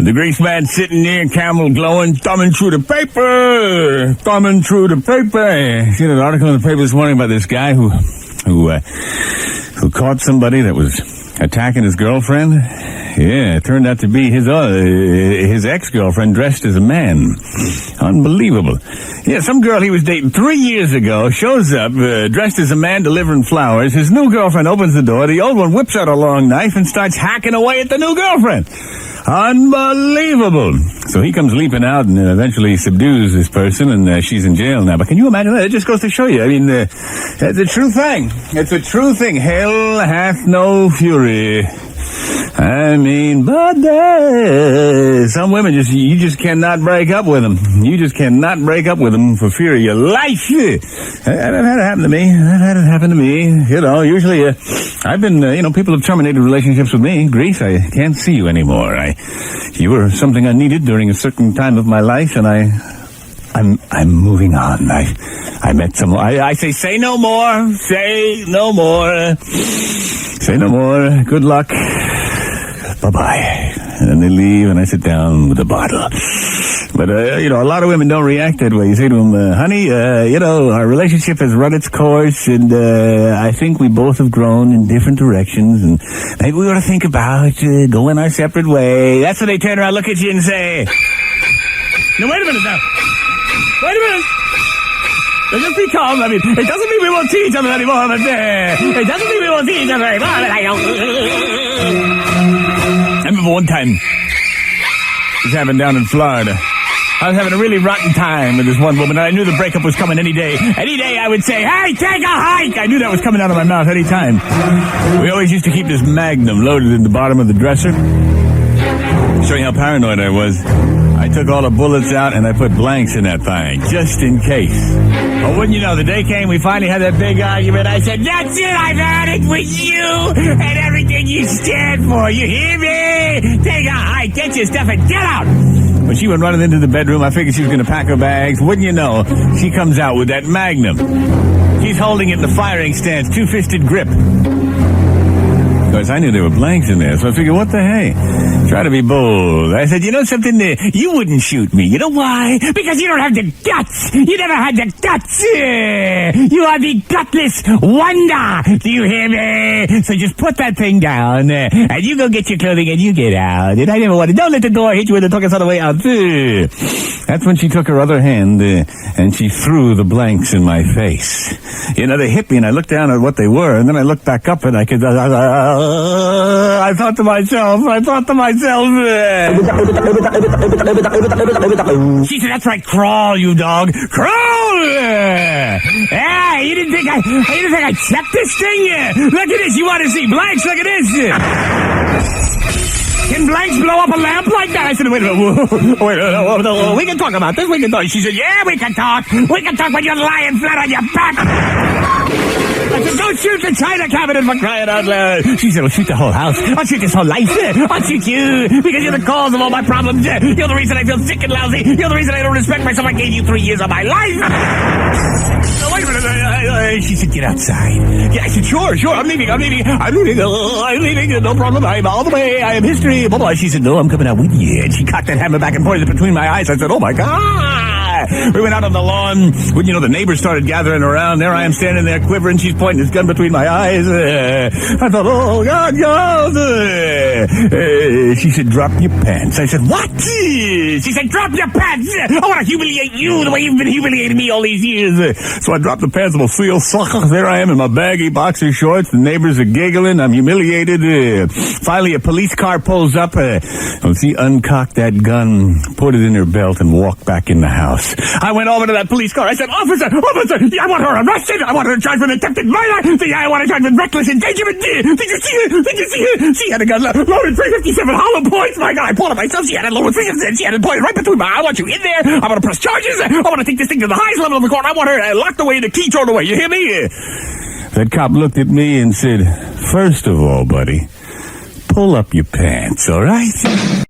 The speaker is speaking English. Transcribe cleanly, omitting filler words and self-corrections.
The Greaseman sitting there, camel glowing, thumbing through the paper. Seen an article in the paper this morning about this guy who caught somebody that was attacking his girlfriend. Yeah, it turned out to be his ex-girlfriend dressed as a man. Unbelievable. Yeah, some girl he was dating 3 years ago shows up dressed as a man delivering flowers. His new girlfriend opens the door. The old one whips out a long knife and starts hacking away at the new girlfriend. Unbelievable. So he comes leaping out and eventually subdues this person, and she's in jail now. But can you imagine that? It just goes to show you. I mean, it's a true thing. It's a true thing. Hell hath no fury. I mean, but some women you just cannot break up with them. You just cannot break up with them for fear of your life. That had it happen to me. You know, usually I've been, people have terminated relationships with me. Grease, I can't see you anymore. You were something I needed during a certain time of my life, and I'm moving on. I met someone. I say no more. Say no more. Say no more. Good luck. Bye-bye. And then they leave, and I sit down with a bottle. But, a lot of women don't react that way. You say to them, honey, our relationship has run its course, and I think we both have grown in different directions, and maybe we ought to think about going our separate way. That's when they turn around, look at you, and say, no, wait a minute now. Wait a minute. Just be calm. I mean, it doesn't mean we won't see each other anymore, but it doesn't mean we won't see each other anymore. I remember one time, this happened down in Florida. I was having a really rotten time with this one woman, and I knew the breakup was coming any day. Any day I would say, hey, take a hike! I knew that was coming out of my mouth any time. We always used to keep this Magnum loaded in the bottom of the dresser. Showing how paranoid I was. I took all the bullets out and I put blanks in that thing, just in case. But wouldn't you know, the day came, we finally had that big argument. I said, that's it, I've had it with you and everything you stand for. You hear me? Take a hike, get your stuff and get out. When she went running into the bedroom, I figured she was going to pack her bags. Wouldn't you know, she comes out with that Magnum. She's holding it in the firing stance, two-fisted grip. Because I knew there were blanks in there, so I figured, what the hey? Try to be bold. I said, you know something? You wouldn't shoot me. You know why? Because you don't have the guts. You never had the guts. You are the gutless wonder. Do you hear me? So just put that thing down, and you go get your clothing and you get out. And I never wanted, don't let the door hit you when it took us all the way out. That's when she took her other hand, and she threw the blanks in my face. You know, they hit me, and I looked down at what they were, and then I looked back up, and I thought to myself, she said, that's right, crawl, you dog. Crawl! Yeah, you didn't think I checked this thing? Look at this, you want to see blanks? Look at this. Can blanks blow up a lamp like that? I said, wait, we can talk about this, we can talk. She said, yeah, we can talk. We can talk when you're lying flat on your back. I said, don't shoot the china cabinet for crying out loud. She said, I'll shoot the whole house. I'll shoot this whole life. I'll shoot you because you're the cause of all my problems. You're the reason I feel sick and lousy. You're the reason I don't respect myself. I gave you 3 years of my life. Wait a minute. She said, get outside. Yeah, I said, sure. I'm leaving. No problem. I'm all the way. I am history. Blah, blah. She said, no, I'm coming out with you. And she cocked that hammer back and pointed it between my eyes. I said, oh my God. We went out on the lawn. Wouldn't you know, the neighbors started gathering around. There I am standing there quivering. She's pointing his gun between my eyes. I thought, oh God. She said, drop your pants. I said, what? She said, drop your pants. I want to humiliate you the way you've been humiliating me all these years. So I dropped the pants. There I am in my baggy boxer shorts. The neighbors are giggling. I'm humiliated. Finally, a police car pulls up. She uncocked that gun, put it in her belt, and walked back in the house. I went over to that police car. I said, officer, I want her arrested. I want her charged with attempted murder. I want her charged with reckless endangerment. Did you see her? She had a gun loaded 357 hollow points. My God, I pulled it myself. She had it loaded 357. She had it pointed right between my eyes. I want you in there. I want to press charges. I want to take this thing to the highest level of the court. I want her locked away, the key thrown away. You hear me? That cop looked at me and said, first of all, buddy, pull up your pants, all right?